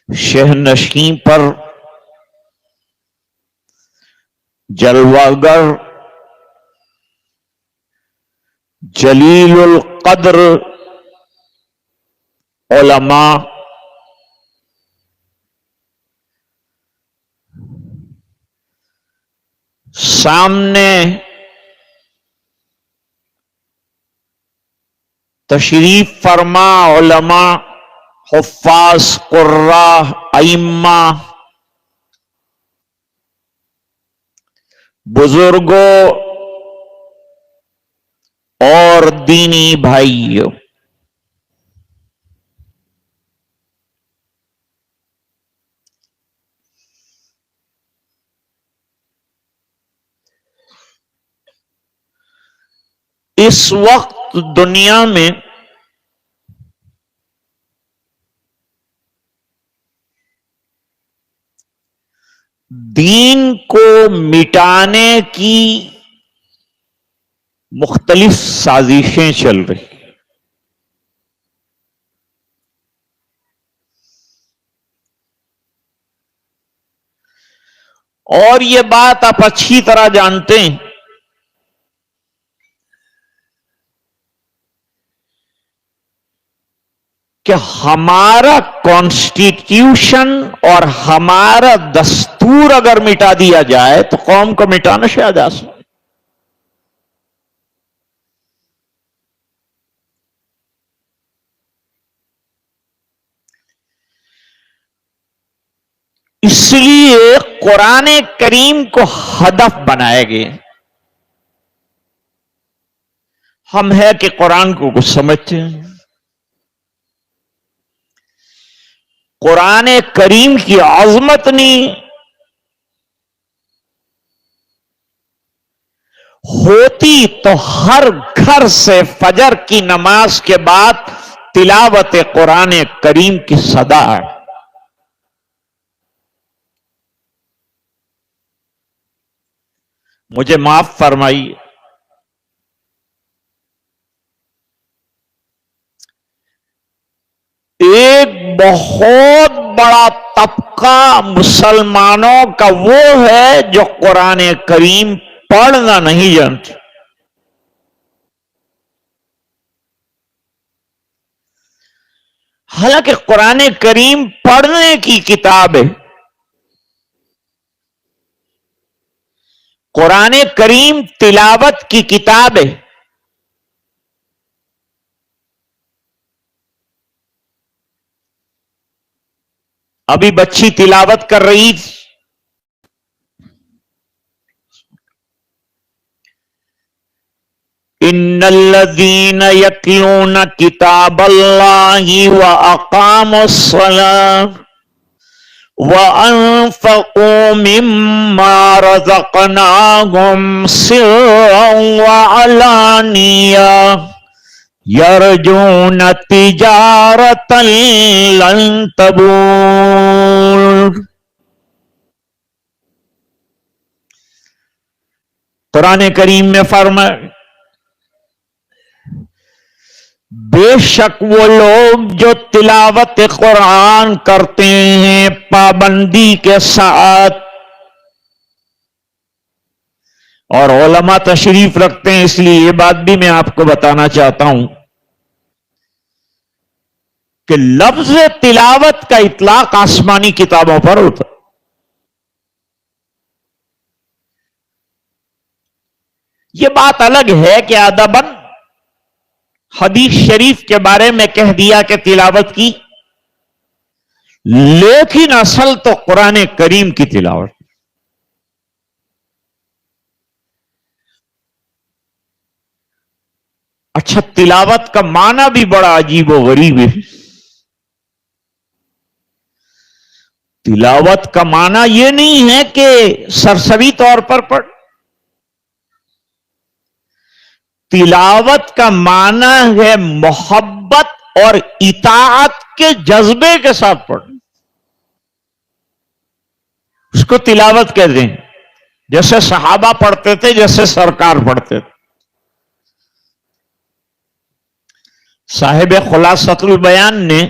شہنشین پر جلوہ گر جلیل القدر علماء سامنے تشریف فرما علماء، حفاظ، قراء، ائمہ، بزرگوں اور دینی بھائیوں، اس وقت دنیا میں دین کو مٹانے کی مختلف سازشیں چل رہی، اور یہ بات آپ اچھی طرح جانتے ہیں کہ ہمارا کانسٹیٹیوشن اور ہمارا دستور اگر مٹا دیا جائے تو قوم کو مٹانا شاید آسان۔ اس لیے قرآن کریم کو ہدف بنائے گئے۔ ہم ہے کہ قرآن کو کچھ سمجھتے ہیں، قرآن کریم کی عظمت نہیں ہوتی تو ہر گھر سے فجر کی نماز کے بعد تلاوت قرآن کریم کی صدا ہے۔ مجھے معاف فرمائیے، ایک بہت بڑا طبقہ مسلمانوں کا وہ ہے جو قرآن کریم پڑھنا نہیں جانتے۔ حالانکہ قرآن کریم پڑھنے کی کتاب ہے، قرآن کریم تلاوت کی کتاب ہے۔ ابھی بچی تلاوت کر رہی تھی، ان الذین یتلون کتاب اللہ واقاموا الصلاۃ وانفقوا مما رزقناہم سرا وعلانیہ یرجون تجارتا لن تبور۔ قرآن کریم میں فرمایا بے شک وہ لوگ جو تلاوت قرآن کرتے ہیں پابندی کے ساتھ، اور علماء تشریف رکھتے ہیں، اس لیے یہ بات بھی میں آپ کو بتانا چاہتا ہوں کہ لفظ تلاوت کا اطلاق آسمانی کتابوں پر ہوتا، یہ بات الگ ہے کہ ادباً حدیث شریف کے بارے میں کہہ دیا کہ تلاوت کی، لیکن اصل تو قرآن کریم کی تلاوت۔ اچھا، تلاوت کا معنی بھی بڑا عجیب و غریب ہے۔ تلاوت کا معنی یہ نہیں ہے کہ سرسری طور پر پڑھ، تلاوت کا معنی ہے محبت اور اطاعت کے جذبے کے ساتھ پڑھ، اس کو تلاوت کہتے ہیں، جیسے صحابہ پڑھتے تھے، جیسے سرکار پڑھتے تھے۔ صاحب خلاصۃ البیان نے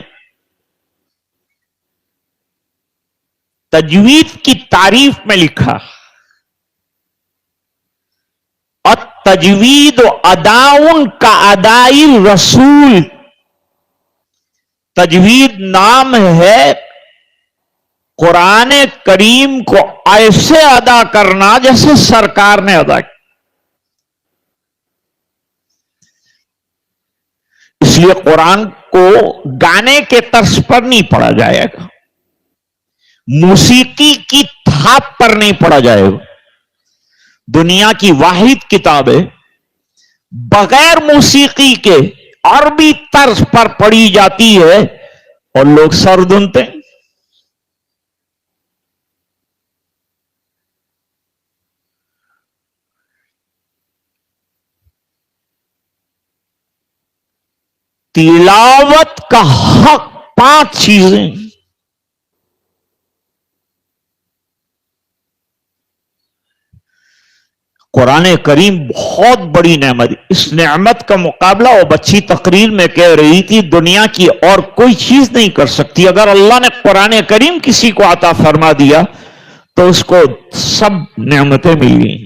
تجوید کی تعریف میں لکھا التجوید اداؤن کا ادائی رسول. تجوید نام ہے قرآن کریم کو ایسے ادا کرنا جیسے سرکار نے ادا کیا. اس لیے قرآن کو گانے کے طرز پر نہیں پڑھا جائے گا, موسیقی کی تھاپ پر نہیں پڑھا جائے گا. دنیا کی واحد کتاب ہے بغیر موسیقی کے عربی طرز پر پڑھی جاتی ہے اور لوگ سر دھنتے ہیں. تلاوت کا حق 5 چیزیں. قرآن کریم بہت بڑی نعمت. اس نعمت کا مقابلہ وہ بچی تقریر میں کہہ رہی تھی دنیا کی اور کوئی چیز نہیں کر سکتی. اگر اللہ نے قرآن کریم کسی کو عطا فرما دیا تو اس کو سب نعمتیں مل گئی.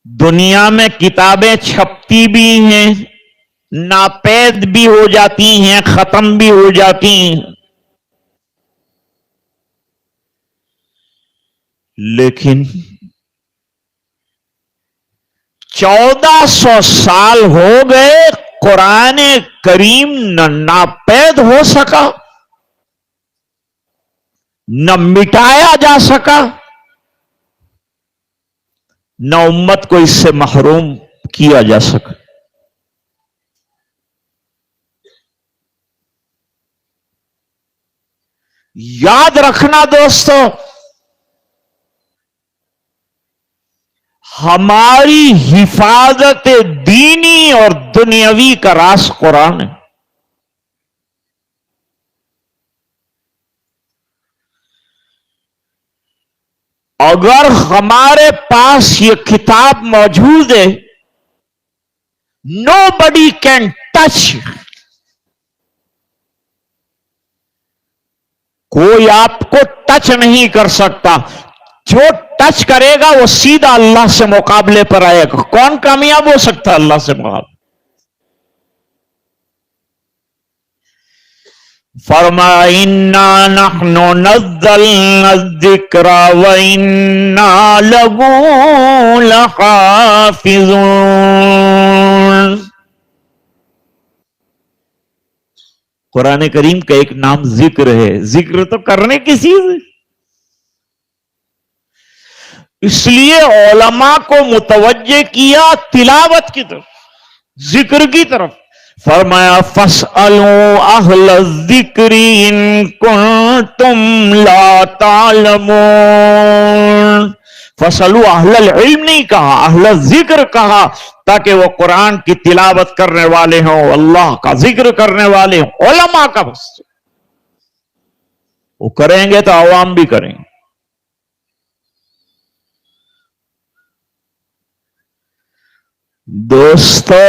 دنیا میں کتابیں چھپتی بھی ہیں, ناپید بھی ہو جاتی ہیں, ختم بھی ہو جاتی ہیں, لیکن 1400 سال ہو گئے قرآن کریم نہ ناپید ہو سکا, نہ مٹایا جا سکا, نہ امت کو اس سے محروم کیا جا سکا. یاد رکھنا دوستو, ہماری حفاظت دینی اور دنیاوی کا راز قرآن ہے. اگر ہمارے پاس یہ کتاب موجود ہے, nobody can touch, کوئی آپ کو ٹچ نہیں کر سکتا. جو ٹچ کرے گا وہ سیدھا اللہ سے مقابلے پر آئے گا. کون کامیاب ہو سکتا ہے اللہ سے مقابلے؟ فرمایا اِنَّا نَحْنُ نَزَّلْنَا الذِّكْرَ وَإِنَّا لَهُ لَحَافِظُونَ. قرآن کریم کا ایک نام ذکر ہے. ذکر تو کرنے کی چیز ہے, اس لیے علماء کو متوجہ کیا تلاوت کی طرف, ذکر کی طرف. فرمایا فَاسْأَلُوا أَهْلَ الذِّكْرِ إِن كُنتُمْ لَا تَعْلَمُونَ. فَاسْأَلُوا أَهْلَ الْعِلْمِ نہیں کہا, اہل الذکر کہا, تاکہ وہ قرآن کی تلاوت کرنے والے ہوں, اللہ کا ذکر کرنے والے ہوں. علماء کا بس, وہ کریں گے تو عوام بھی کریں گے. دوستو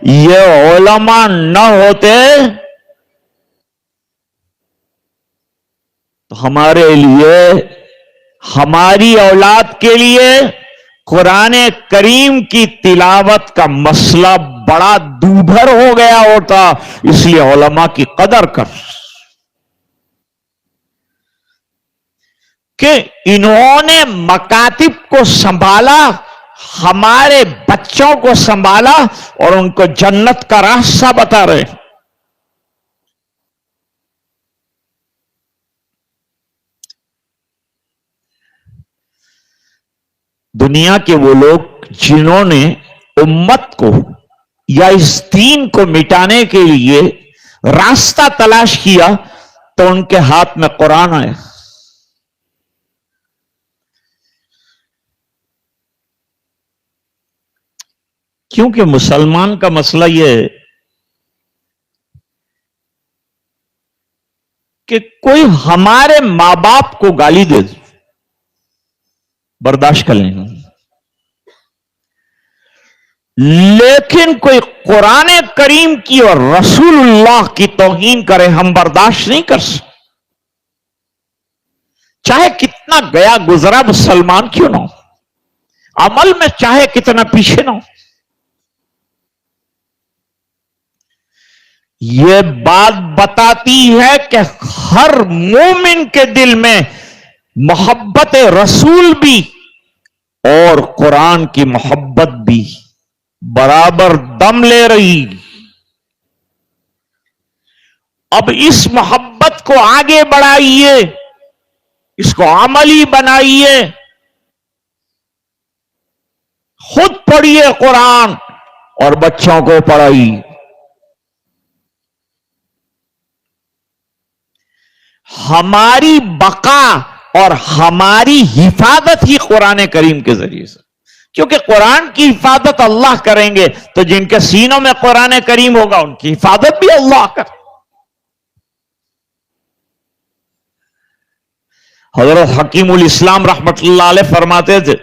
یہ علماء نہ ہوتے تو ہمارے لیے, ہماری اولاد کے لیے قرآن کریم کی تلاوت کا مسئلہ بڑا دوبھر ہو گیا ہوتا. اس لیے علماء کی قدر کر کہ انہوں نے مکاتب کو سنبھالا, ہمارے بچوں کو سنبھالا اور ان کو جنت کا راستہ بتا رہے. دنیا کے وہ لوگ جنہوں نے امت کو یا اس دین کو مٹانے کے لیے راستہ تلاش کیا تو ان کے ہاتھ میں قرآن آیا. کیونکہ مسلمان کا مسئلہ یہ ہے کہ کوئی ہمارے ماں باپ کو گالی دے دے برداشت کر لیں گے, لیکن کوئی قرآن کریم کی اور رسول اللہ کی توہین کرے ہم برداشت نہیں کر سکتے، چاہے کتنا گیا گزرا مسلمان کیوں نہ ہو، عمل میں چاہے کتنا پیچھے نہ ہو۔ یہ بات بتاتی ہے کہ ہر مومن کے دل میں محبت رسول بھی اور قرآن کی محبت بھی برابر دم لے رہی۔ اب اس محبت کو آگے بڑھائیے، اس کو عملی بنائیے، خود پڑھیے قرآن اور بچوں کو پڑھائیے۔ ہماری بقا اور ہماری حفاظت ہی قرآن کریم کے ذریعے سے، کیونکہ قرآن کی حفاظت اللہ کریں گے تو جن کے سینوں میں قرآن کریم ہوگا ان کی حفاظت بھی اللہ کرے۔ حضرت حکیم الاسلام رحمت اللہ علیہ فرماتے تھے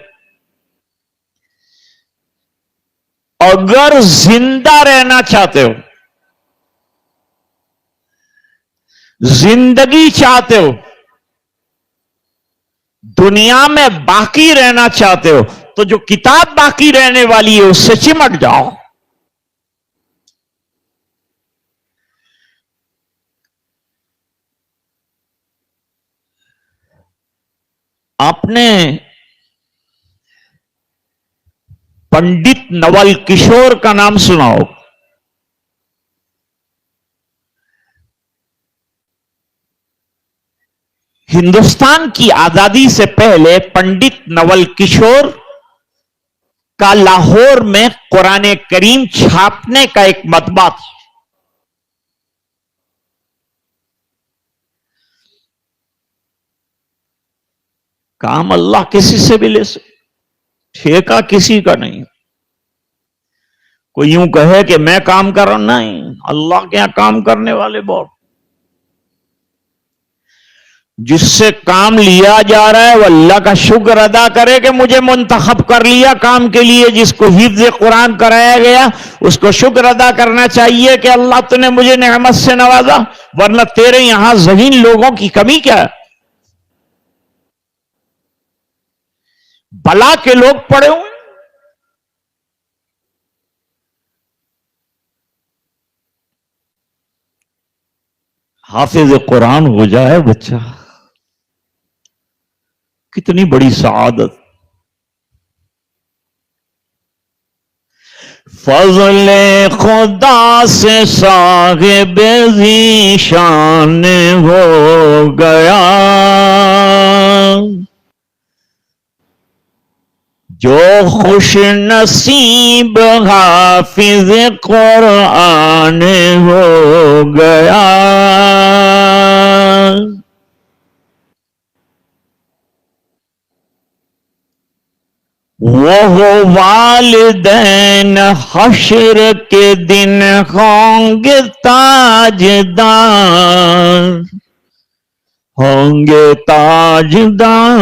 اگر زندہ رہنا چاہتے ہو، زندگی چاہتے ہو، دنیا میں باقی رہنا چاہتے ہو تو جو کتاب باقی رہنے والی ہے اس سے چمٹ جاؤ۔ آپ نے پنڈت نول کشور کا نام سنا ہو؟ ہندوستان کی آزادی سے پہلے پنڈت نول کشور کا لاہور میں قرآن کریم چھاپنے کا ایک مطبع تھا۔ کام اللہ کسی سے بھی لے سکے، ٹھیکہ کسی کا نہیں۔ کوئی یوں کہے کہ میں کام کر رہا ہوں، نہیں، اللہ کے یہاں کام کرنے والے بہت۔ جس سے کام لیا جا رہا ہے وہ اللہ کا شکر ادا کرے کہ مجھے منتخب کر لیا کام کے لیے۔ جس کو حفظ قرآن کرایا گیا اس کو شکر ادا کرنا چاہیے کہ اللہ تو نے مجھے نعمت سے نوازا، ورنہ تیرے یہاں ذہین لوگوں کی کمی کیا ہے؟ بلا کے لوگ پڑے ہوئے۔ حافظ قرآن ہو جائے بچہ، کتنی بڑی سعادت۔ فضل خدا سے صاحب ذیشان ہو گیا، جو خوش نصیب حافظ قرآن ہو گیا۔ وہ والدین حشر کے دن ہوں گے تاجدار، ہوں گے تاجدار۔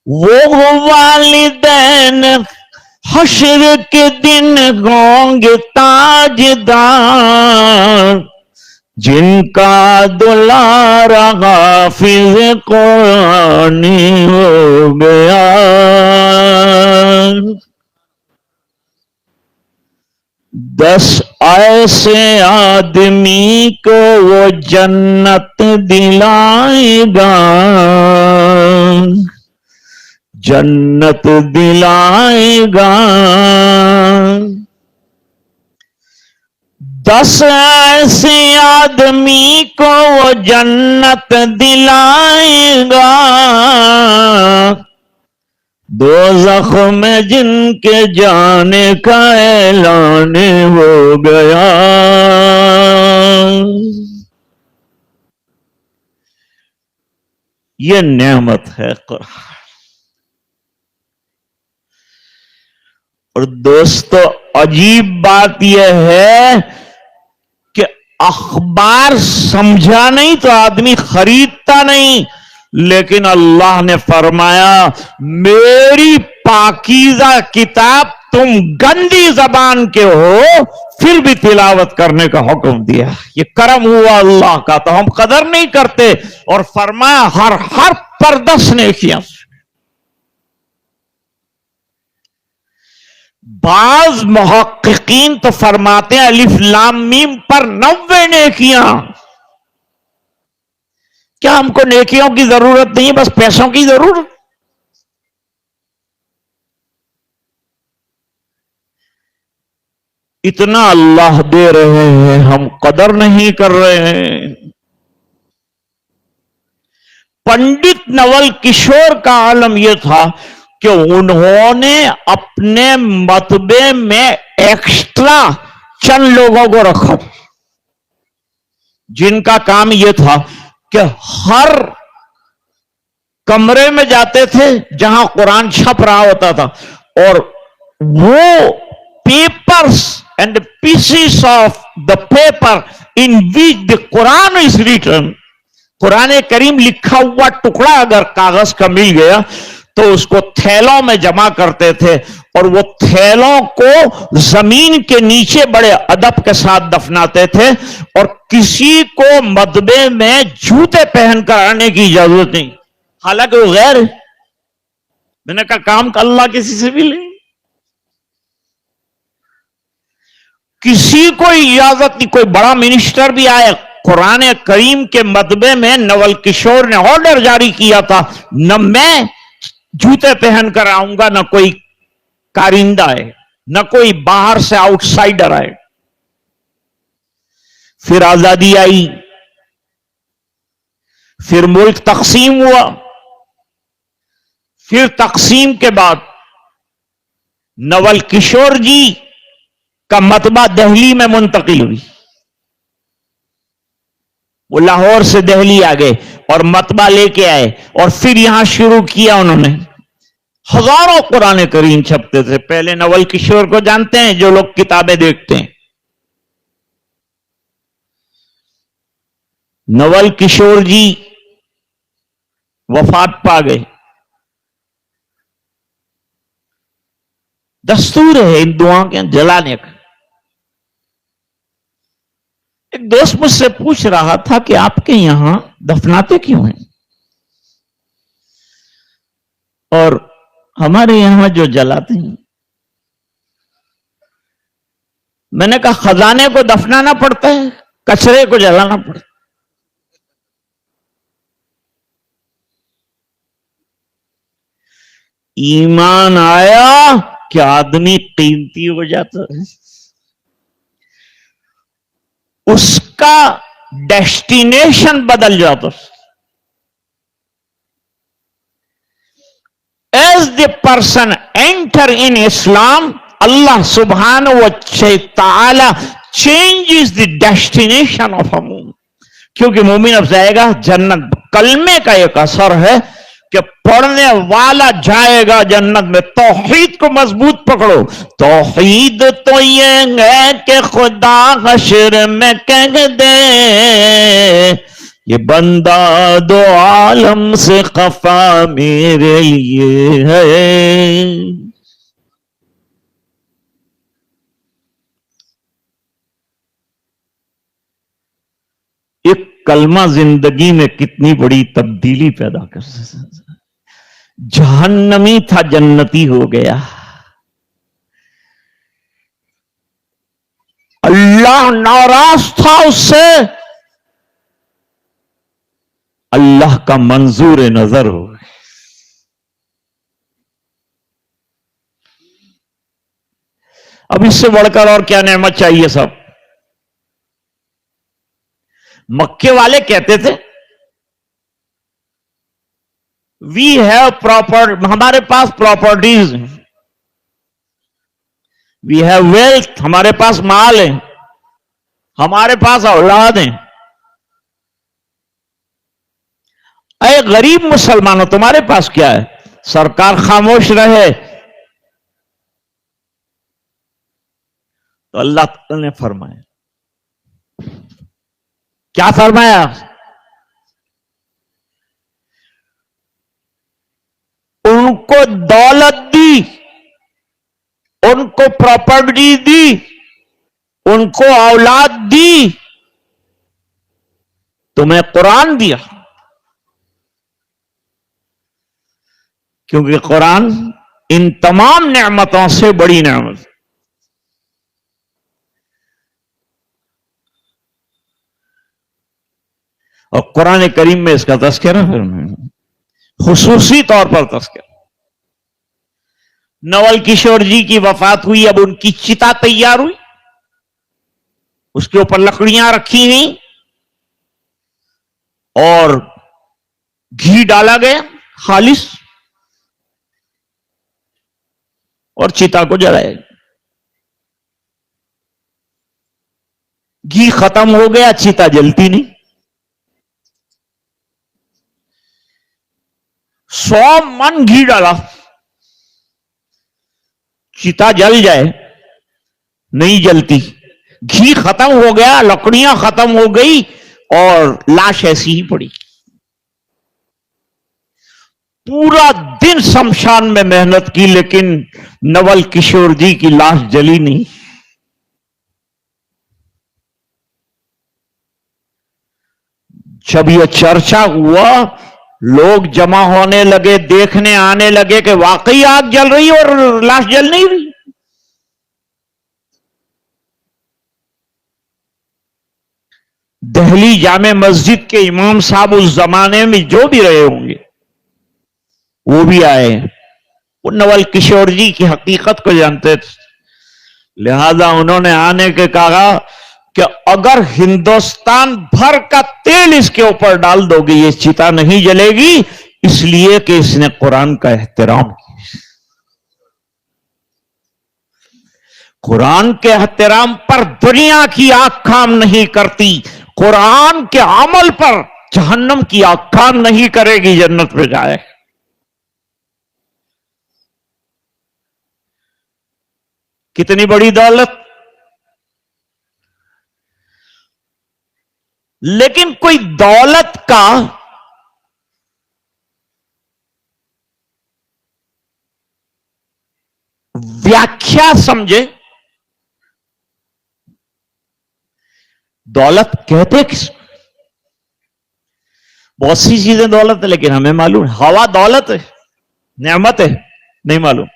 وہ والدین حشر کے دن ہوں گے تاجدار، جن کا دلارا حافظ قرآن ہو گیا۔ دس ایسے آدمی کو وہ جنت دلائے گا، جنت دلائے گا۔ 10 ایسے آدمی کو وہ جنت دلائے گا، دوزخ میں جن کے جانے کا اعلان ہو گیا۔ یہ نعمت ہے قرآن۔ اور دوستو عجیب بات یہ ہے کہ اخبار سمجھا نہیں تو آدمی خریدتا نہیں، لیکن اللہ نے فرمایا میری پاکیزہ کتاب تم گندی زبان کے ہو پھر بھی تلاوت کرنے کا حکم دیا. یہ کرم ہوا اللہ کا، تو ہم قدر نہیں کرتے. اور فرمایا ہر پر 10 نیکیاں. بعض محققین تو فرماتے ہیں الف لام میم پر 90 نیکیاں. کیا ہم کو نیکیوں کی ضرورت نہیں، بس پیسوں کی ضرورت؟ اتنا اللہ دے رہے ہیں، ہم قدر نہیں کر رہے ہیں. پنڈت نول کشور کا عالم یہ تھا کہ انہوں نے اپنے مطبعے میں ایکسٹرا چند لوگوں کو رکھا جن کا کام یہ تھا کہ ہر کمرے میں جاتے تھے جہاں قرآن چھپ رہا ہوتا تھا، اور وہ papers and pieces of the paper in which the Quran is written, قرآن کریم لکھا ہوا ٹکڑا اگر کاغذ کا مل گیا تو اس کو تھیلوں میں جمع کرتے تھے، اور وہ تھیلوں کو زمین کے نیچے بڑے ادب کے ساتھ دفناتے تھے، اور کسی کو مطبعے میں جوتے پہن کر آنے کی اجازت نہیں، حالانکہ وہ غیر ہے. میں نے کہا کام کا اللہ کسی سے بھی لے، کسی کو اجازت نہیں. کوئی بڑا منسٹر بھی آئے، قرآن کریم کے مطبعے میں نول کشور نے آرڈر جاری کیا تھا نہ میں جوتے پہن کر آؤں گا، نہ کوئی کارندہ آئے، نہ کوئی باہر سے آؤٹ سائڈر آئے. پھر آزادی آئی، پھر ملک تقسیم ہوا، پھر تقسیم کے بعد نول کشور جی کا مطبعہ دہلی میں منتقل ہوئی. وہ لاہور سے دہلی آ گئے اور مطبعہ لے کے آئے، اور پھر یہاں شروع کیا انہوں نے. ہزاروں قرآن کریم چھپتے تھے. پہلے نول کشور کو جانتے ہیں جو لوگ کتابیں دیکھتے ہیں؟ نول کشور جی وفات پا گئے. دستور ہے ان دعاؤں کے جلانے کا. ایک دوست مجھ سے پوچھ رہا تھا کہ آپ کے یہاں دفناتے کیوں ہیں، اور ہمارے یہاں جو جلاتے ہیں؟ میں نے کہا خزانے کو دفنانا پڑتا ہے، کچرے کو جلانا پڑتا ہے. ایمان آیا کہ آدمی قیمتی ہو جاتا ہے، اس کا ڈیسٹینیشن بدل جاتا ہے. As the person enter in Islam, Allah subhanahu wa ta'ala changes the destination of a moon. کیونکہ مومن اب جائے گا جنت. کلمے کا ایک اثر ہے کہ پڑھنے والا جائے گا جنت میں. توحید کو مضبوط پکڑو. توحید تو یہ ہے کہ خدا حشر میں کہہ دے یہ بندہ دو عالم سے خفا میرے لیے ہے. ایک کلمہ زندگی میں کتنی بڑی تبدیلی پیدا کر سکتا. جہنمی تھا جنتی ہو گیا. اللہ ناراض تھا اس سے، اللہ کا منظور نظر ہو گئے. اب اس سے بڑھ کر اور کیا نعمت چاہیے؟ سب مکے والے کہتے تھے وی ہیو پراپر، ہمارے پاس پراپرٹیز ہیں، وی ہیو ویلتھ، ہمارے پاس مال ہے، ہمارے پاس اولاد ہیں. اے غریب مسلمانوں تمہارے پاس کیا ہے؟ سرکار خاموش رہے تو اللہ تعالی نے فرمایا، کیا فرمایا؟ ان کو دولت دی، ان کو پراپرٹی دی، ان کو اولاد دی، تمہیں قرآن دیا، کیونکہ قرآن ان تمام نعمتوں سے بڑی نعمت۔ اور قرآن کریم میں اس کا تذکرہ پھر خصوصی طور پر تذکرہ۔ نول کشور جی کی وفات ہوئی، اب ان کی چتا تیار ہوئی، اس کے اوپر لکڑیاں رکھی گئیں اور گھی ڈالا گیا خالص، اور چتا کو جلایا۔ گھی ختم ہو گیا، چتا جلتی نہیں۔ 100 من گھی ڈالا، چتا جل جائے، نہیں جلتی۔ گھی ختم ہو گیا، لکڑیاں ختم ہو گئی، اور لاش ایسی ہی پڑی۔ پورا دن شمشان میں محنت کی، لیکن نول کشور جی کی لاش جلی نہیں۔ جب یہ چرچا ہوا، لوگ جمع ہونے لگے، دیکھنے آنے لگے کہ واقعی آگ جل رہی اور لاش جل نہیں رہی۔ دہلی جامع مسجد کے امام صاحب اس زمانے میں جو بھی رہے ہوں گے وہ بھی آئے، وہ نول کشور جی کی حقیقت کو جانتے تھے، لہذا انہوں نے آنے کے کہا کہ اگر ہندوستان بھر کا تیل اس کے اوپر ڈال دو گے یہ چتا نہیں جلے گی، اس لیے کہ اس نے قرآن کا احترام کیا۔ قرآن کے احترام پر دنیا کی آنکھ کام نہیں کرتی، قرآن کے عمل پر جہنم کی آنکھ کام نہیں کرے گی، جنت پہ جائے۔ کتنی بڑی دولت! لیکن کوئی دولت کا ویاخیا سمجھے، دولت کہتے کس؟ بہت سی چیزیں دولت ہے، لیکن ہمیں معلوم ہے ہوا دولت ہے، نعمت ہے، نہیں معلوم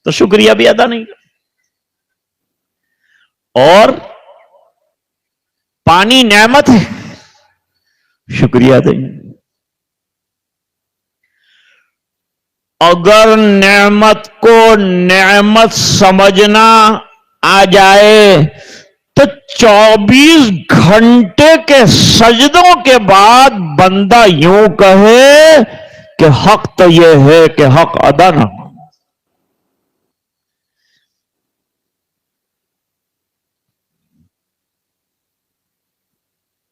تو شکریہ بھی ادا نہیں۔ اور پانی نعمت ہے، شکریہ دیں۔ اگر نعمت کو نعمت سمجھنا آ جائے تو 24 گھنٹے کے سجدوں کے بعد بندہ یوں کہے کہ حق تو یہ ہے کہ حق ادا نہ ہو۔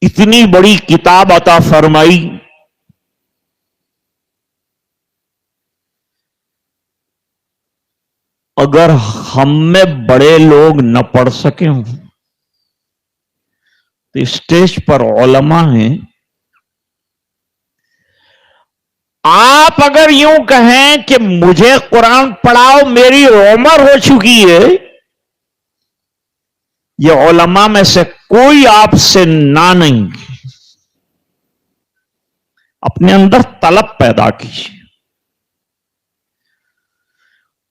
اتنی بڑی کتاب عطا فرمائی، اگر ہم میں بڑے لوگ نہ پڑھ سکے ہوں تو اسٹیج پر علماء ہیں، آپ اگر یوں کہیں کہ مجھے قرآن پڑھاؤ میری عمر ہو چکی ہے، یہ علماء میں سے کوئی آپ سے نہ نہیں، اپنے اندر طلب پیدا کیجیے۔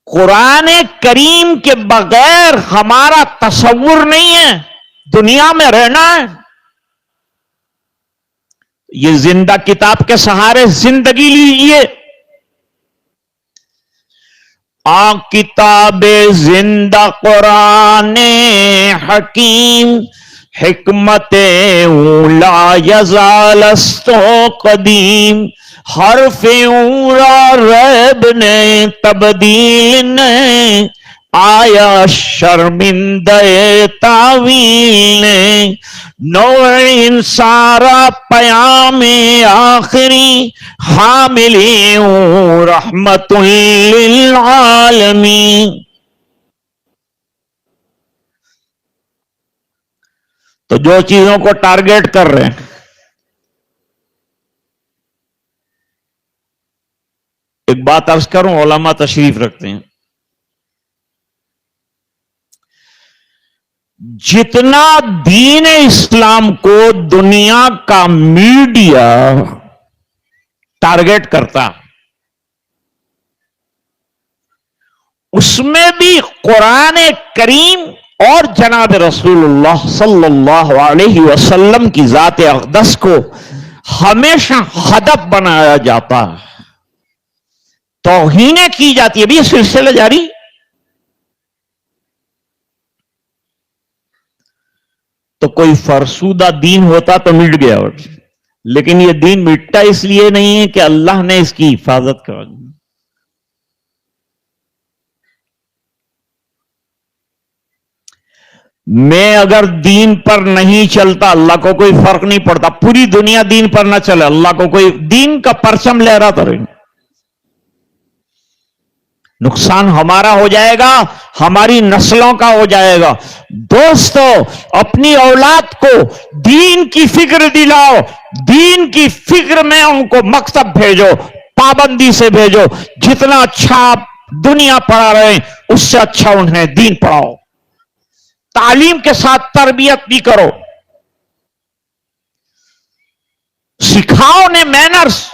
قرآن کریم کے بغیر ہمارا تصور نہیں ہے دنیا میں رہنا ہے۔ یہ زندہ کتاب کے سہارے زندگی لیجیے۔ کتاب زندہ قرآن حکیم، حکمت اولا یزال است قدیم، حرف اولا ریب نے تبدیل نے، آیا شرمندہ تاویل نے، نوع سارا پیام آخری، حاملی رحمت للعالمین۔ تو جو چیزوں کو ٹارگیٹ کر رہے ہیں، ایک بات عرض کروں، علماء تشریف رکھتے ہیں، جتنا دین اسلام کو دنیا کا میڈیا ٹارگٹ کرتا، اس میں بھی قرآن کریم اور جناب رسول اللہ صلی اللہ علیہ وسلم کی ذات اقدس کو ہمیشہ ہدف بنایا جاتا ہے، توہینیں کی جاتی ہے. بھی یہ سلسلہ جاری. تو کوئی فرسودہ دین ہوتا تو مٹ گیا، لیکن یہ دین مٹتا اس لیے نہیں ہے کہ اللہ نے اس کی حفاظت کر دی. میں اگر دین پر نہیں چلتا اللہ کو کوئی فرق نہیں پڑتا، پوری دنیا دین پر نہ چلے اللہ کو کوئی دین کا پرچم لہراتا رہے، نقصان ہمارا ہو جائے گا، ہماری نسلوں کا ہو جائے گا. دوستو، اپنی اولاد کو دین کی فکر دلاؤ، دین کی فکر میں ان کو مکتب بھیجو، پابندی سے بھیجو. جتنا اچھا آپ دنیا پڑھا رہے ہیں اس سے اچھا انہیں دین پڑھاؤ، تعلیم کے ساتھ تربیت بھی کرو، سکھاؤ نے مینرز.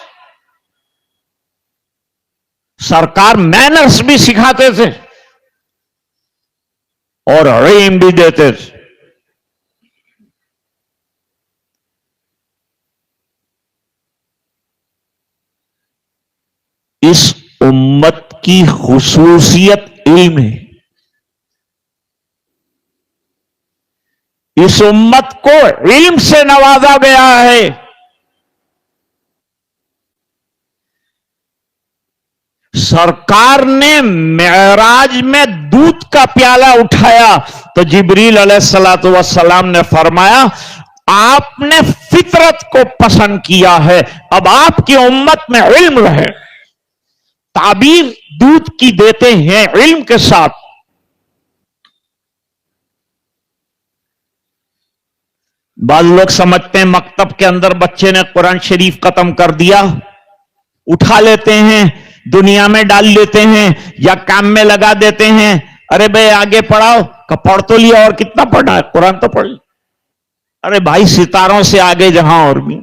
سرکار مینرز بھی سکھاتے تھے اور علم بھی دیتے تھے. اس امت کی خصوصیت علم ہے. اس امت کو علم سے نوازا گیا ہے. سرکار نے معراج میں دودھ کا پیالہ اٹھایا تو جبریل علیہ الصلوۃ والسلام نے فرمایا آپ نے فطرت کو پسند کیا ہے، اب آپ کی امت میں علم رہے. تعبیر دودھ کی دیتے ہیں علم کے ساتھ. بعض لوگ سمجھتے ہیں مکتب کے اندر بچے نے قرآن شریف ختم کر دیا، اٹھا لیتے ہیں، دنیا میں ڈال لیتے ہیں یا کام میں لگا دیتے ہیں. ارے بھائی آگے پڑھاؤ، کہ پڑھ تو لیا اور کتنا پڑھنا ہے، قرآن تو پڑھ لیا. ارے بھائی ستاروں سے آگے جہاں اور بھی.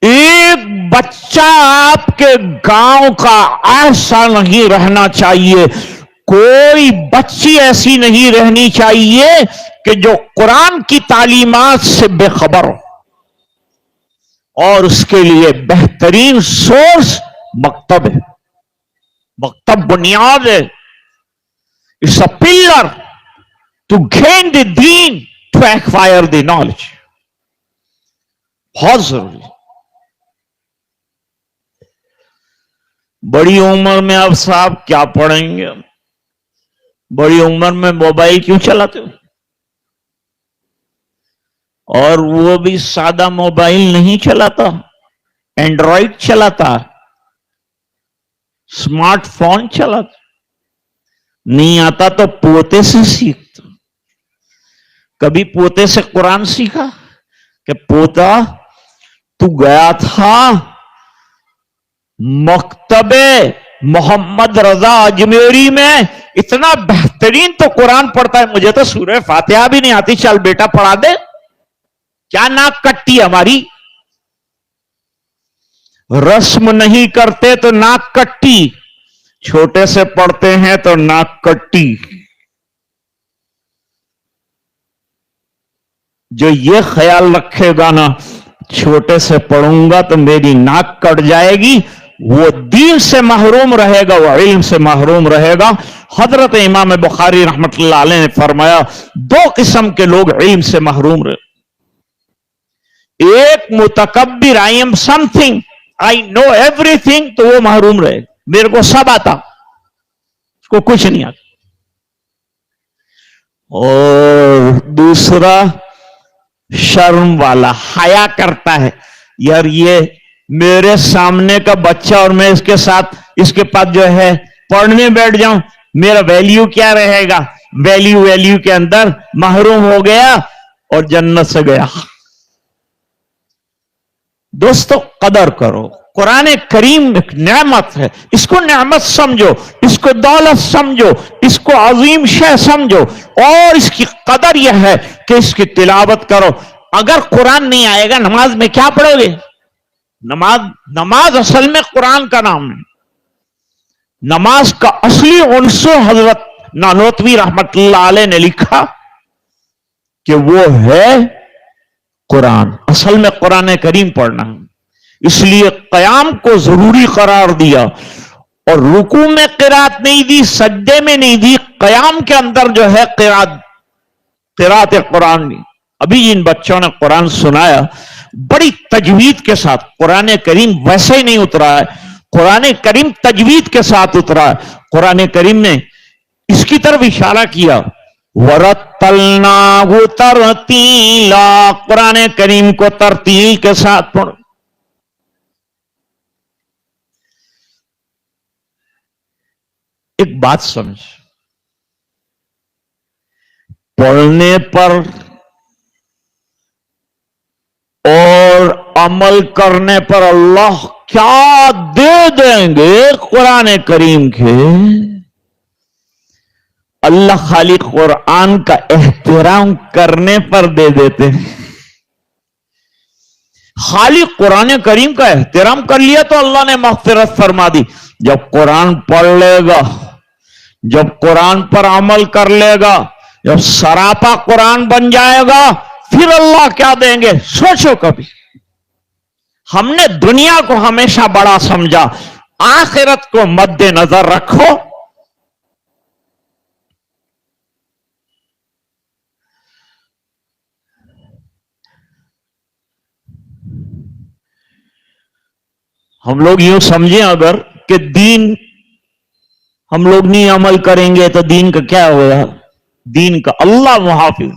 ایک بچہ آپ کے گاؤں کا ایسا نہیں رہنا چاہیے، کوئی بچی ایسی نہیں رہنی چاہیے کہ جو قرآن کی تعلیمات سے بے خبر ہو. اور اس کے لیے بہترین سورس مکتب ہے. مکتب بنیاد ہے. It's a pillar to gain the دین، ٹو ایکوائر دی نالج. بہت ضروری. بڑی عمر میں اب صاحب کیا پڑھیں گے؟ بڑی عمر میں موبائل کیوں چلاتے ہو؟ اور وہ بھی سادہ موبائل نہیں چلاتا، اینڈرائیڈ چلاتا، اسمارٹ فون چلاتا. نہیں آتا تو پوتے سے سیکھتا. کبھی پوتے سے قرآن سیکھا کہ پوتا تو گیا تھا مکتب محمد رضا اجمیری میں، اتنا بہترین تو قرآن پڑھتا ہے، مجھے تو سورہ فاتحہ بھی نہیں آتی، چل بیٹا پڑھا دے. کیا ناک کٹی ہماری؟ رسم نہیں کرتے تو ناک کٹی، چھوٹے سے پڑھتے ہیں تو ناک کٹی. جو یہ خیال رکھے گا نا چھوٹے سے پڑھوں گا تو میری ناک کٹ جائے گی، وہ دین سے محروم رہے گا، وہ علم سے محروم رہے گا. حضرت امام بخاری رحمت اللہ علیہ نے فرمایا دو قسم کے لوگ علم سے محروم رہے. ایک متکبر، I am something, I know everything, تو وہ محروم رہے، میرے کو سب آتا، اس کو کچھ نہیں آتا. اور دوسرا شرم والا، حیا کرتا ہے، یار یہ میرے سامنے کا بچہ اور میں اس کے ساتھ اس کے پاس جو ہے پڑھنے بیٹھ جاؤں، میرا ویلیو کیا رہے گا؟ ویلیو کے اندر محروم ہو گیا اور جنت سے گیا. دوستو قدر کرو. قرآن کریم ایک نعمت ہے، اس کو نعمت سمجھو، اس کو دولت سمجھو، اس کو عظیم شے سمجھو، اور اس کی قدر یہ ہے کہ اس کی تلاوت کرو. اگر قرآن نہیں آئے گا نماز میں کیا پڑھو گے؟ نماز اصل میں قرآن کا نام ہے. نماز کا اصلی عنصر حضرت نانوتوی رحمت اللہ علیہ نے لکھا کہ وہ ہے قرآن. اصل میں قرآن کریم پڑھنا، اس لیے قیام کو ضروری قرار دیا، اور رکوع میں قرات نہیں دی، سجدے میں نہیں دی، قیام کے اندر جو ہے قرات قرآن دی. ابھی ان بچوں نے قرآن سنایا بڑی تجوید کے ساتھ. قرآن کریم ویسے ہی نہیں اترا ہے، قرآن کریم تجوید کے ساتھ اترا ہے. قرآن کریم نے اس کی طرف اشارہ کیا، وَرَتَّلْنَاهُ تَرْتِيلًا، قرآن کریم کو ترتیل کے ساتھ پڑھو. ایک بات سمجھ، پڑھنے پر اور عمل کرنے پر اللہ کیا دے دیں گے قرآن کریم کے؟ اللہ خالی قرآن کا احترام کرنے پر دے دیتے ہیں. خالی قرآن کریم کا احترام کر لیا تو اللہ نے مغفرت فرما دی. جب قرآن پڑھ لے گا، جب قرآن پر عمل کر لے گا، جب سراپا قرآن بن جائے گا، پھر اللہ کیا دیں گے؟ سوچو کبھی. ہم نے دنیا کو ہمیشہ بڑا سمجھا، آخرت کو مد نظر رکھو. ہم لوگ یوں سمجھیں اگر کہ دین ہم لوگ نہیں عمل کریں گے تو دین کا کیا ہوگا؟ دین کا اللہ محافظ.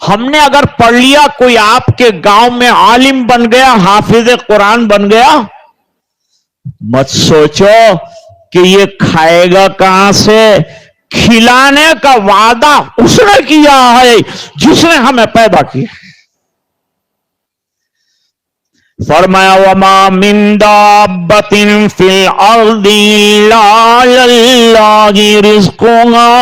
ہم نے اگر پڑھ لیا، کوئی آپ کے گاؤں میں عالم بن گیا، حافظ قرآن بن گیا، مت سوچو کہ یہ کھائے گا کہاں سے. کھلانے کا وعدہ اس نے کیا ہے جس نے ہمیں پیدا کیا. فرمایا وَمَا مِن دَابَّةٍ فِي الْأَرْضِ إِلَّا عَلَى اللَّهِ رِزْقُهَا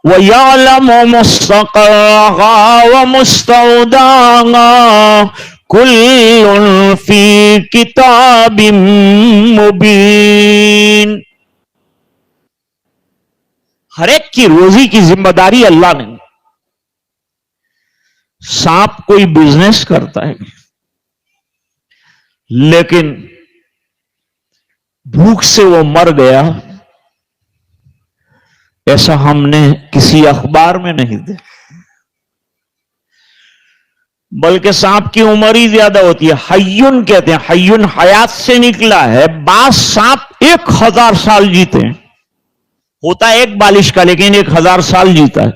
وَيَعْلَمُ مُسْتَقَرَّهَا وَمُسْتَوْدَعَهَا كُلٌّ فِي كِتَابٍ مُبِينٍ. ہر ایک کی روزی کی ذمہ داری اللہ نے. سانپ کوئی بزنس کرتا ہے لیکن بھوک سے وہ مر گیا، ایسا ہم نے کسی اخبار میں نہیں دیکھا. بلکہ سانپ کی عمر ہی زیادہ ہوتی ہے. حیون کہتے ہیں، حیون حیات سے نکلا ہے. بعض سانپ 1000 سال جیتے ہیں. ہوتا ہے ایک بالش کا لیکن 1000 سال جیتا ہے.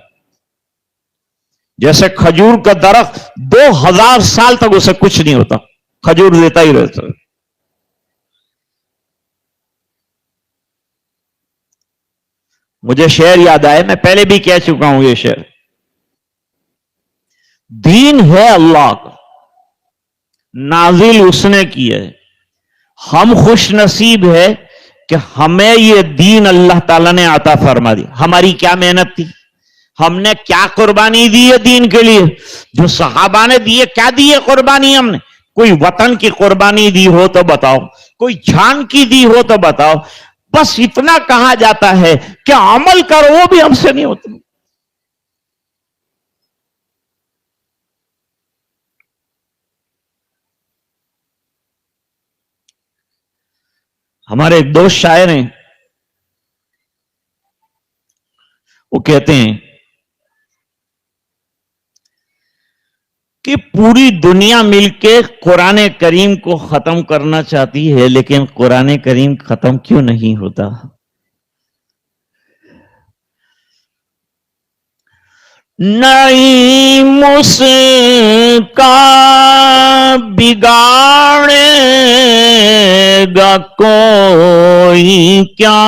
جیسے کھجور کا درخت 2000 سال تک اسے کچھ نہیں ہوتا، کھجور دیتا ہی رہتا ہے. مجھے شعر یاد آئے، میں پہلے بھی کہہ چکا ہوں یہ شعر. دین ہے اللہ کا، نازل اس نے کی ہے. ہم خوش نصیب ہے کہ ہمیں یہ دین اللہ تعالیٰ نے عطا فرما دی. ہماری کیا محنت تھی، ہم نے کیا قربانی دی ہے دین کے لیے. جو صحابہ نے دیے، کیا دیے قربانی ہم نے؟ کوئی وطن کی قربانی دی ہو تو بتاؤ، کوئی جان کی دی ہو تو بتاؤ. بس اتنا کہا جاتا ہے کہ عمل کرو، وہ بھی ہم سے نہیں ہوتا. ہمارے ایک دوست شاعر ہیں، وہ کہتے ہیں کہ پوری دنیا مل کے قرآن کریم کو ختم کرنا چاہتی ہے لیکن قرآن کریم ختم کیوں نہیں ہوتا؟ نعیم اس کا بگاڑے گا کوئی کیا،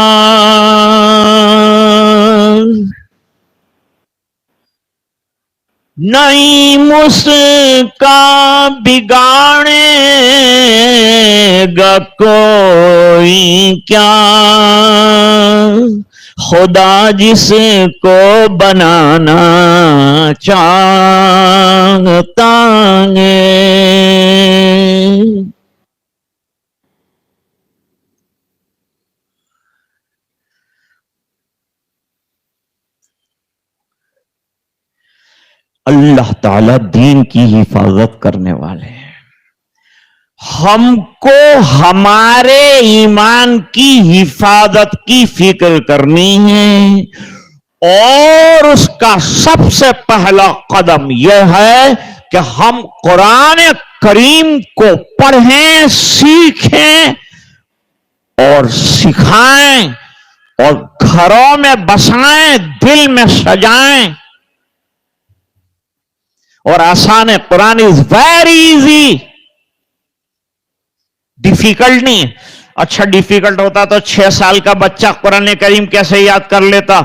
نہیں مسکا بگاڑے گا کوئی کیا، خدا جس کو بنانا چاہتا ہے۔ اللہ تعالی دین کی حفاظت کرنے والے ہیں۔ ہم کو ہمارے ایمان کی حفاظت کی فکر کرنی ہے، اور اس کا سب سے پہلا قدم یہ ہے کہ ہم قرآن کریم کو پڑھیں، سیکھیں اور سکھائیں، اور گھروں میں بسائیں، دل میں سجائیں۔ اور آسان ہے، قرآن از ویری ایزی، ڈیفیکلٹ نہیں ہے۔ اچھا ڈیفیکلٹ ہوتا تو 6 سال کا بچہ قرآن کریم کیسے یاد کر لیتا؟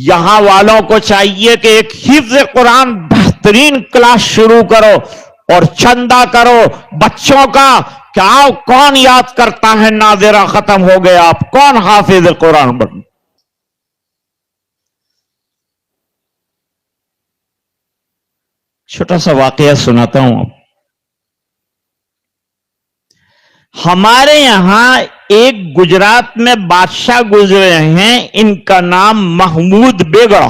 یہاں والوں کو چاہیے کہ ایک حفظ قرآن بہترین کلاس شروع کرو اور چندہ کرو بچوں کا، کیا کون یاد کرتا ہے؟ ناظرہ ختم ہو گیا، آپ کون حافظ قرآن بن؟ چھوٹا سا واقعہ سناتا ہوں آپ۔ ہمارے یہاں ایک گجرات میں بادشاہ گزرے ہیں، ان کا نام محمود بیگڑا،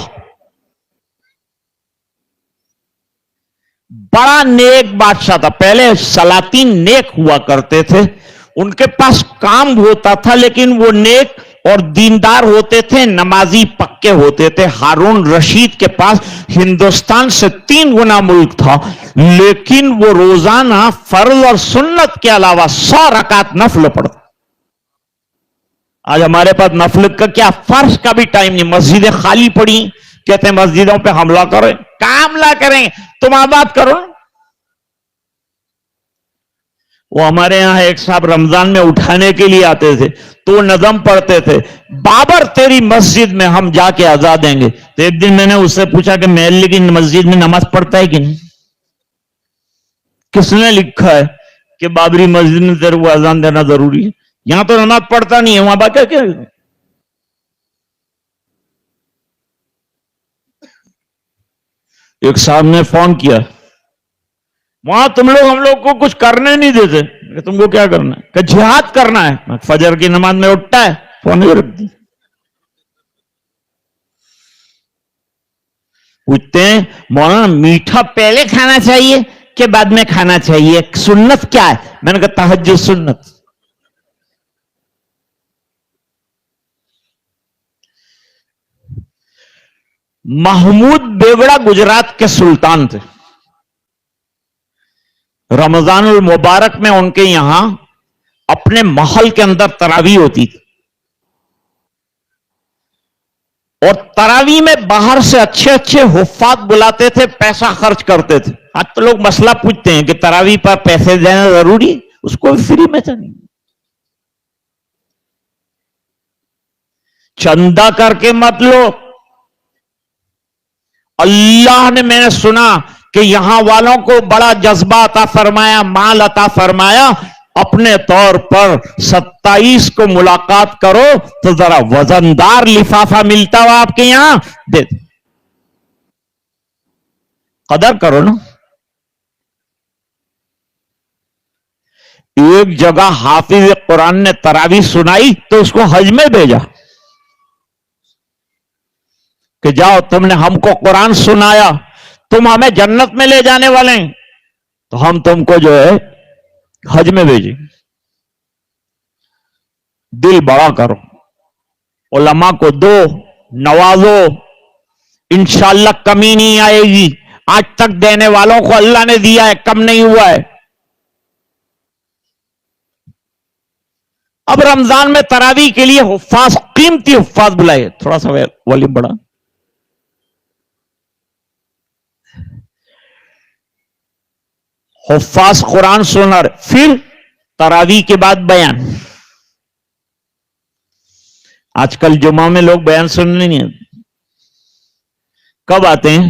بڑا نیک بادشاہ تھا۔ پہلے سلاطین نیک ہوا کرتے تھے، ان کے پاس کام ہوتا تھا لیکن وہ نیک اور دیندار ہوتے تھے، نمازی پکے ہوتے تھے۔ ہارون رشید کے پاس ہندوستان سے 3 گنا ملک تھا، لیکن وہ روزانہ فرض اور سنت کے علاوہ 100 رکعت نفل پڑھتا۔ آج ہمارے پاس نفل کا کیا، فرض کا بھی ٹائم نہیں، مسجدیں خالی پڑی، کہتے ہیں مسجدوں پہ حملہ کریں، کیا حملہ کریں، تم آباد کرو۔ وہ ہمارے یہاں ایک صاحب رمضان میں اٹھانے کے لیے آتے تھے تو نظم پڑھتے تھے، بابر تیری مسجد میں ہم جا کے اذان دیں گے۔ تو ایک دن میں نے اس سے پوچھا کہ محلے کی مسجد میں نماز پڑھتا ہے کہ نہیں؟ کس نے لکھا ہے کہ بابری مسجد میں تیرے کو اذان دینا ضروری ہے؟ یہاں تو نماز پڑھتا نہیں ہے، وہاں بات کیا؟ ایک صاحب نے فون کیا، وہاں تم لوگ ہم لوگ کو کچھ کرنے نہیں دیتے، کہ تم کو کیا کرنا ہے؟ کہ جہاد کرنا ہے۔ فجر کی نماز میں اٹھتا ہے، فون نہیں رکھ دی۔ پوچھتے ہیں مولانا میٹھا پہلے کھانا چاہیے کہ بعد میں کھانا چاہیے، سنت کیا ہے؟ میں نے کہا تہجد سنت۔ محمود بیگڑا گجرات کے سلطان تھے۔ رمضان المبارک میں ان کے یہاں اپنے محل کے اندر تراویح ہوتی تھی، اور تراویح میں باہر سے اچھے اچھے حفاظ بلاتے تھے، پیسہ خرچ کرتے تھے۔ آج تو لوگ مسئلہ پوچھتے ہیں کہ تراویح پر پیسے دینا ضروری، اس کو فری میں چاہیے، چندہ کر کے مت لو۔ اللہ نے، میں نے سنا کہ یہاں والوں کو بڑا جذبہ عطا فرمایا، مال عطا فرمایا، اپنے طور پر 27 کو ملاقات کرو تو ذرا وزندار لفافہ ملتا ہو آپ کے یہاں، دے دو، قدر کرو نا۔ ایک جگہ حافظ قرآن نے تراویح سنائی تو اس کو حج میں بھیجا کہ جاؤ، تم نے ہم کو قرآن سنایا، تم ہمیں جنت میں لے جانے والے ہیں، تو ہم تم کو جو ہے حج میں بھیجیں۔ دل بڑا کرو، علماء کو دو، نوازو، انشاءاللہ کمی نہیں آئے گی۔ آج تک دینے والوں کو اللہ نے دیا ہے، کم نہیں ہوا ہے۔ اب رمضان میں تراویح کے لیے حفاظ، قیمتی حفاظ بلائے، تھوڑا سا والیوم بڑھا۔ حفاظ قرآن سنا رہے، پھر تراویح کے بعد بیان۔ آج کل جمعہ میں لوگ بیان سننے نہیں آتے، کب آتے ہیں؟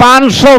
500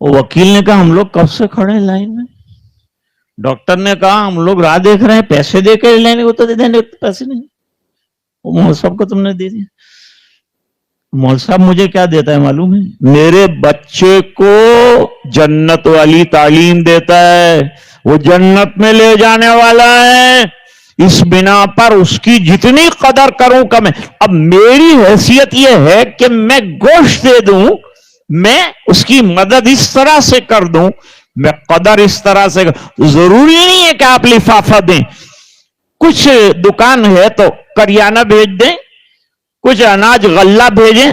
وہ وکیل نے کہا ہم لوگ کب سے کھڑے ہیں لائن میں. ڈاکٹر نے کہا ہم لوگ راہ دیکھ رہے ہیں, پیسے دے کے لینے کو تو دے دیں, پیسے نہیں. مول صاحب کو تم نے دے دیا. مول صاحب مجھے کیا دیتا ہے معلوم ہے؟ میرے بچے کو جنت والی تعلیم دیتا ہے, وہ جنت میں لے جانے والا ہے. اس بنا پر اس کی جتنی قدر کروں کم ہے. اب میری حیثیت یہ ہے کہ میں گوشت دے دوں, میں اس کی مدد اس طرح سے کر دوں, میں قدر اس طرح سے ضروری نہیں ہے کہ آپ لفافہ دیں. کچھ دکان ہے تو کریانہ بھیج دیں, کچھ اناج غلہ بھیجیں,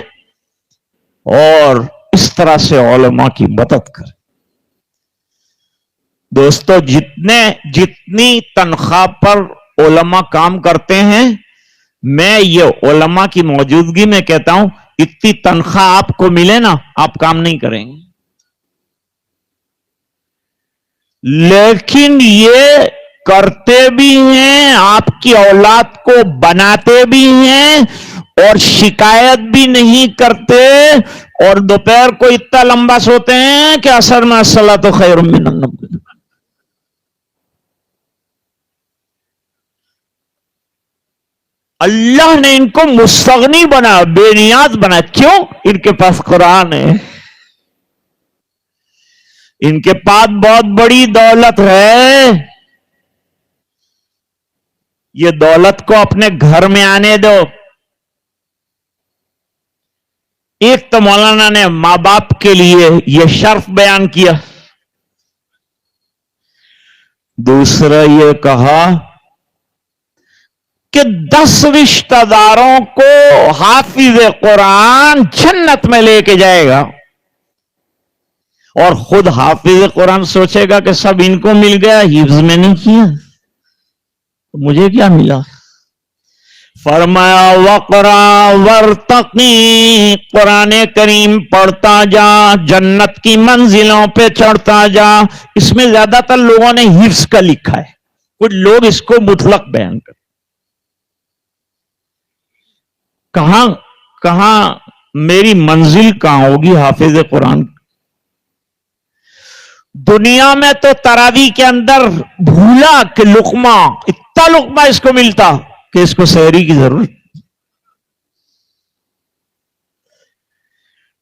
اور اس طرح سے علماء کی مدد کریں. دوستو جتنی تنخواہ پر علماء کام کرتے ہیں, میں یہ علماء کی موجودگی میں کہتا ہوں اتنی تنخواہ آپ کو ملے نا, آپ کام نہیں کریں گے. لیکن یہ کرتے بھی ہیں, آپ کی اولاد کو بناتے بھی ہیں, اور شکایت بھی نہیں کرتے, اور دوپہر کو اتنا لمبا سوتے ہیں کہ عصر میں الصلاۃ خیر من النوم. اللہ نے ان کو مستغنی بنا, بے نیاز بنا. کیوں؟ ان کے پاس قرآن ہے, ان کے پاس بہت بڑی دولت ہے. یہ دولت کو اپنے گھر میں آنے دو. ایک تو مولانا نے ماں باپ کے لیے یہ شرف بیان کیا, دوسرا یہ کہا کہ 10 رشتہ داروں کو حافظ قرآن جنت میں لے کے جائے گا, اور خود حافظ قرآن سوچے گا کہ سب ان کو مل گیا, حفظ میں نہیں کیا, مجھے کیا ملا. فرمایا وقرا ورتقی, قرآن کریم پڑھتا جا, جنت کی منزلوں پہ چڑھتا جا. اس میں زیادہ تر لوگوں نے حفظ کا لکھا ہے, کچھ لوگ اس کو مطلق بیان کرتے. کہاں میری منزل کہاں ہوگی حافظ قرآن؟ دنیا میں تو تراویح کے اندر بھولا کہ لقمہ, اتنا لقمہ اس کو ملتا کہ اس کو سحری کی ضرورت.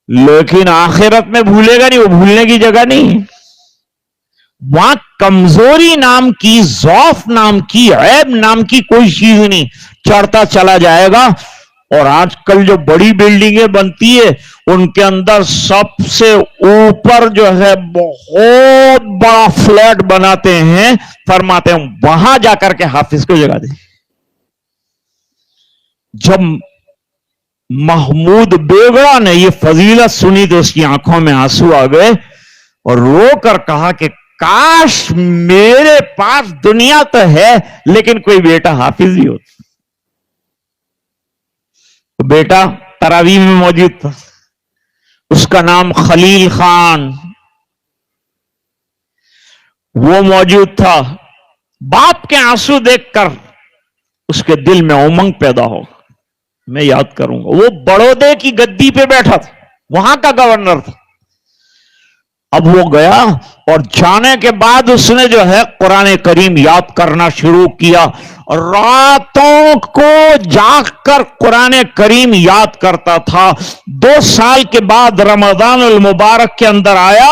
لیکن آخرت میں بھولے گا نہیں, وہ بھولنے کی جگہ نہیں. وہاں کمزوری نام کی, ضعف نام کی, عیب نام کی کوئی چیز نہیں. چڑھتا چلا جائے گا. اور آج کل جو بڑی بلڈنگیں بنتی ہے ان کے اندر سب سے اوپر جو ہے بہت بڑا فلیٹ بناتے ہیں, فرماتے ہیں وہاں جا کر کے حافظ کو جگہ دیں. جب محمود بیگڑا نے یہ فضیلت سنی تو اس کی آنکھوں میں آنسو آ گئے, اور رو کر کہا کہ کاش میرے پاس دنیا تو ہے لیکن کوئی بیٹا حافظ ہی ہوتا. بیٹا تراویح میں موجود تھا, اس کا نام خلیل خان, وہ موجود تھا. باپ کے آنسو دیکھ کر اس کے دل میں امنگ پیدا ہو, میں یاد کروں گا. وہ بڑودے کی گدی پہ بیٹھا تھا, وہاں کا گورنر تھا. اب وہ گیا اور جانے کے بعد اس نے جو ہے قرآن کریم یاد کرنا شروع کیا. راتوں کو جاگ کر قرآن کریم یاد کرتا تھا. 2 سال کے بعد رمضان المبارک کے اندر آیا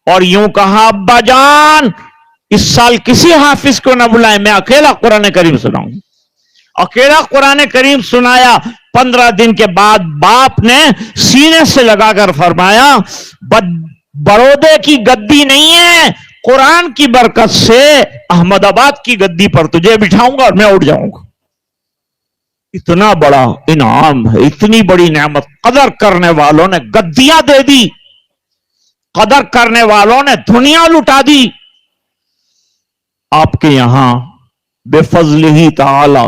اور یوں کہا ابا جان اس سال کسی حافظ کو نہ بلائیں, میں اکیلا قرآن کریم سناؤں. اکیلا قرآن کریم سنایا. 15 دن کے بعد باپ نے سینے سے لگا کر فرمایا بڑودے کی گدی نہیں ہے, قرآن کی برکت سے احمد آباد کی گدی پر تجھے بٹھاؤں گا اور میں اٹھ جاؤں گا. اتنا بڑا انعام ہے, اتنی بڑی نعمت. قدر کرنے والوں نے گدیاں دے دی, قدر کرنے والوں نے دنیا لٹا دی. آپ کے یہاں بے فضلہ تعالی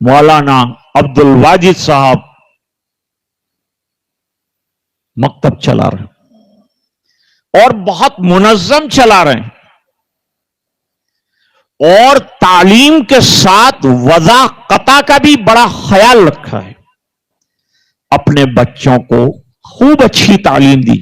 مولانا عبد الواجد صاحب مکتب چلا رہے ہیں اور بہت منظم چلا رہے ہیں, اور تعلیم کے ساتھ وضاحت کا بھی بڑا خیال رکھا ہے. اپنے بچوں کو خوب اچھی تعلیم دی.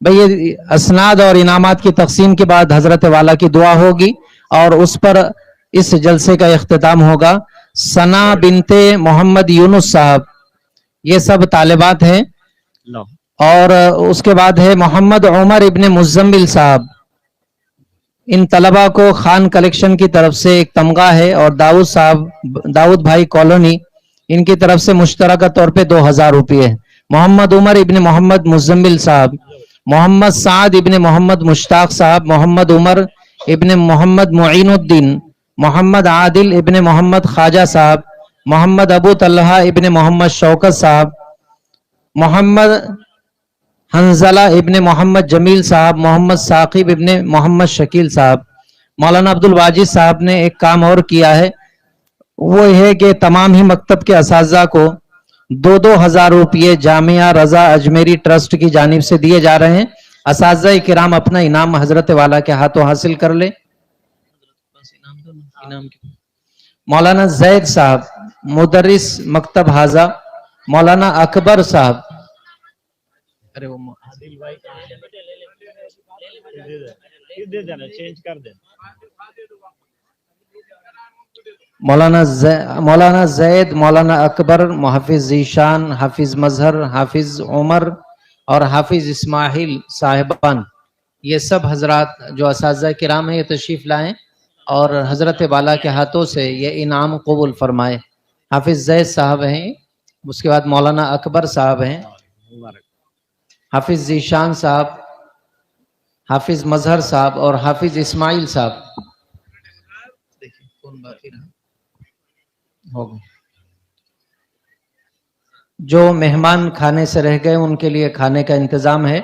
بھئی یہ اسناد اور انعامات کی تقسیم کے بعد حضرت والا کی دعا ہوگی اور اس پر اس جلسے کا اختتام ہوگا. ثنا بنت محمد یونس صاحب، یہ سب طالبات ہیں. اور اس کے بعد ہے محمد عمر ابن مزمل صاحب. ان طلبہ کو خان کلیکشن کی طرف سے ایک تمغہ ہے، اور داؤد بھائی کالونی، ان کی طرف سے مشترکہ طور پہ 2000 روپے ہے. محمد عمر ابن محمد مزمل صاحب، محمد سعد ابن محمد مشتاق صاحب، محمد عمر ابن محمد معین الدین، محمد عادل ابن محمد خواجہ صاحب، محمد ابو طلحہ ابن محمد شوکت صاحب، محمد حنزلہ ابن محمد جمیل صاحب، محمد ثاقب ابن محمد شکیل صاحب. مولانا عبد الواجد صاحب نے ایک کام اور کیا ہے، وہ ہے کہ تمام ہی مکتب کے اساتذہ کو 2000 روپے جامعہ رضا اجمیری ٹرسٹ کی جانب سے دیے جا رہے ہیں. اساتذہ کرام اپنا انعام حضرت والا کے ہاتھوں حاصل کر لیں. مولانا زید صاحب مدرس مکتب حاضہ، مولانا اکبر صاحب، مولانا زید، مولانا اکبر، محافظ ذیشان، حافظ مظہر، حافظ عمر اور حافظ اسماعیل صاحبان، یہ سب حضرات جو اساتذہ کرام ہیں یہ تشریف لائیں اور حضرت والا کے ہاتھوں سے یہ انعام قبول فرمائے. حافظ زید صاحب ہیں، اس کے بعد مولانا اکبر صاحب ہیں، حافظ ذیشان صاحب، حافظ مظہر صاحب اور حافظ اسماعیل صاحب. جو مہمان کھانے سے رہ گئے ان کے لیے کھانے کا انتظام ہے.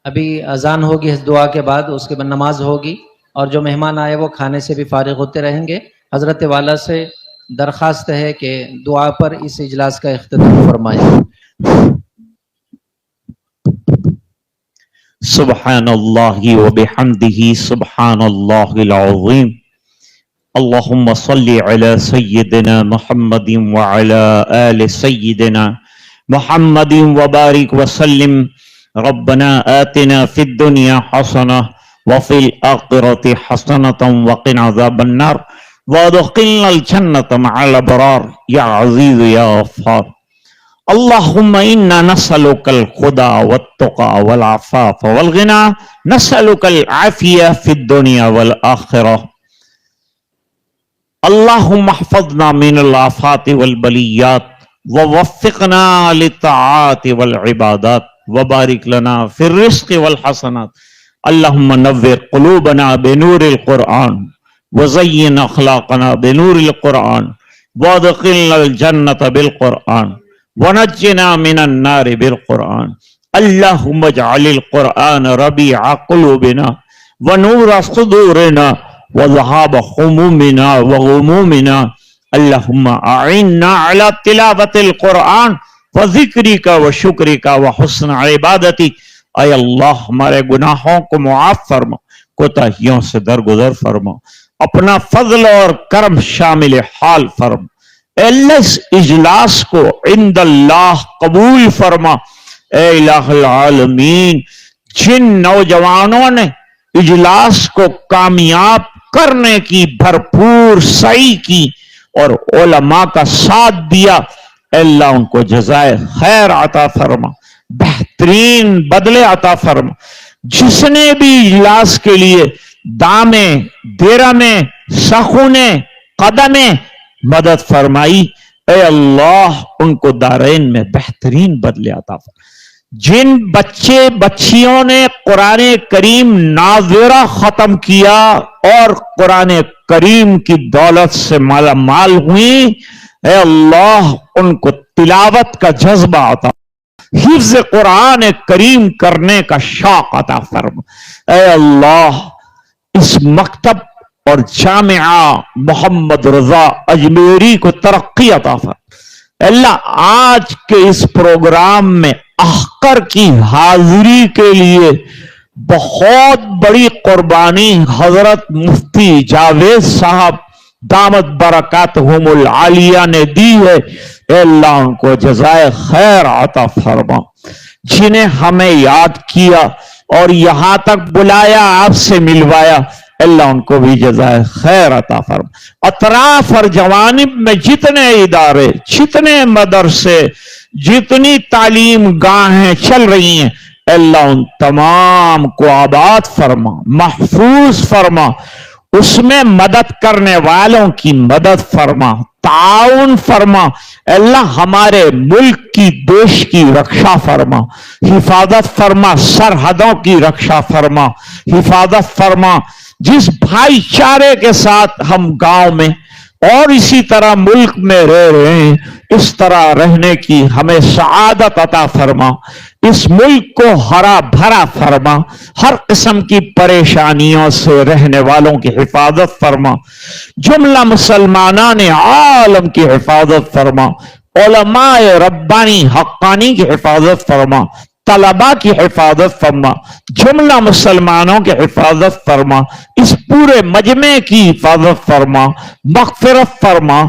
ابھی اذان ہوگی اس دعا کے بعد، اس کے بعد نماز ہوگی، اور جو مہمان آئے وہ کھانے سے بھی فارغ ہوتے رہیں گے. حضرت والا سے درخواست ہے کہ دعا پر اس اجلاس کا اختتام فرمائیں. سبحان اللہ وبحمدہ سبحان اللہ العظیم. اللہم صلی علی سیدنا محمد وعلی آل سیدنا محمد وبارک وسلم. ربنا آتنا فی الدنیا حسنہ وفی الآخرۃ حسنۃ وقنا عذاب النار وادخلنا الجنة مع الابرار یا عزیز یا غفار. اللہم انا نسألک الہدی والتقی والعفاف والغنی، نسألک العافیہ فی الدنیا والآخرہ. اللہم احفظنا من الآفات والبلیات ووفقنا للطاعات والعبادات وبارک لنا فی الرزق والحسنات. اللہم نور قلوبنا بنور القرآن وزین اخلاقنا بنور القرآن وادخلنا الجنة بالقرآن ونجنا من النار بالقرآن. اللہم اجعل القرآن ربیع قلوبنا ونور صدورنا وذهاب همومنا وغمومنا. اللہم اعنا على تلاوة القرآن وذکرک وشکرک وحسن عبادتی. اے اللہ ہمارے گناہوں کو معاف فرما، کوتاہیوں سے درگزر فرما، اپنا فضل اور کرم شامل حال فرما. اے اللہ اس اجلاس کو عند اللہ قبول فرما. اے الہ العالمین، جن نوجوانوں نے اجلاس کو کامیاب کرنے کی بھرپور سعی کی اور علماء کا ساتھ دیا، اے اللہ ان کو جزائے خیر عطا فرما، بہترین بدلے عطا فرما. جس نے بھی اجلاس کے لیے دامیں، دیرمیں، سخونیں، قدمیں مدد فرمائی، اے اللہ ان کو دارین میں بہترین بدلے عطا فرما. جن بچے بچیوں نے قرآن کریم ناظرہ ختم کیا اور قرآن کریم کی دولت سے مالا مال ہوئی، اے اللہ ان کو تلاوت کا جذبہ عطا، حفظ قرآن کریم کرنے کا شوق عطا فرما. اے اللہ اس مکتب اور جامعہ محمد رضا اجمیری کو ترقی عطا فرما. اللہ آج کے اس پروگرام میں احقر کی حاضری کے لیے بہت بڑی قربانی حضرت مفتی جاوید صاحب دامت برکاتہم العالیہ نے دی ہے. اے اللہ ان کو جزائے خیر عطا فرما. جنہیں ہمیں یاد کیا اور یہاں تک بلایا, آپ سے ملوایا, اللہ ان کو بھی جزائے خیر عطا فرما. اطراف اور جوانب میں جتنے ادارے, جتنے مدرسے, جتنی تعلیم گاہیں چل رہی ہیں, اللہ ان تمام کو آباد فرما, محفوظ فرما, اس میں مدد کرنے والوں کی مدد فرما, تعاون فرما. اللہ ہمارے ملک کی, دیش کی رکشا فرما, حفاظت فرما, سرحدوں کی رکشا فرما, حفاظت فرما. جس بھائی چارے کے ساتھ ہم گاؤں میں اور اسی طرح ملک میں رہ رہے ہیں, اس طرح رہنے کی ہمیں سعادت عطا فرما. اس ملک کو ہرا بھرا فرما, ہر قسم کی پریشانیوں سے رہنے والوں کی حفاظت فرما, جملہ مسلمانان عالم کی حفاظت فرما, علماء ربانی حقانی کی حفاظت فرما, طلباء کی حفاظت فرما, جملہ مسلمانوں کی حفاظت فرما, اس پورے مجمع کی حفاظت فرما, مغفرت فرما.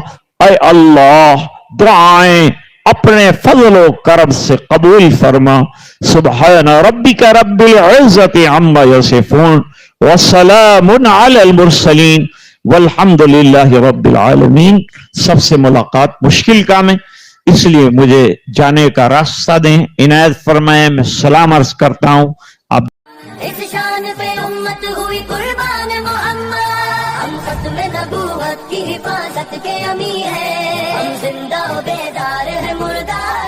اے اللہ, دعائیں اپنے فضل و کرم سے قبول فرما. سبحان ربک رب العزت عما یصفون وسلام علی المرسلین والحمد للہ رب العالمین. سب سے ملاقات مشکل کام ہے, اس لیے مجھے جانے کا راستہ دیں, عنایت فرمائیں. میں سلام عرض کرتا ہوں. آپ اس شان پہ امت ہوئی قربان محمد, ہم ختم نبوت کی حفاظت کے امی ہے, ہم زندہ و بیدار ہے مردار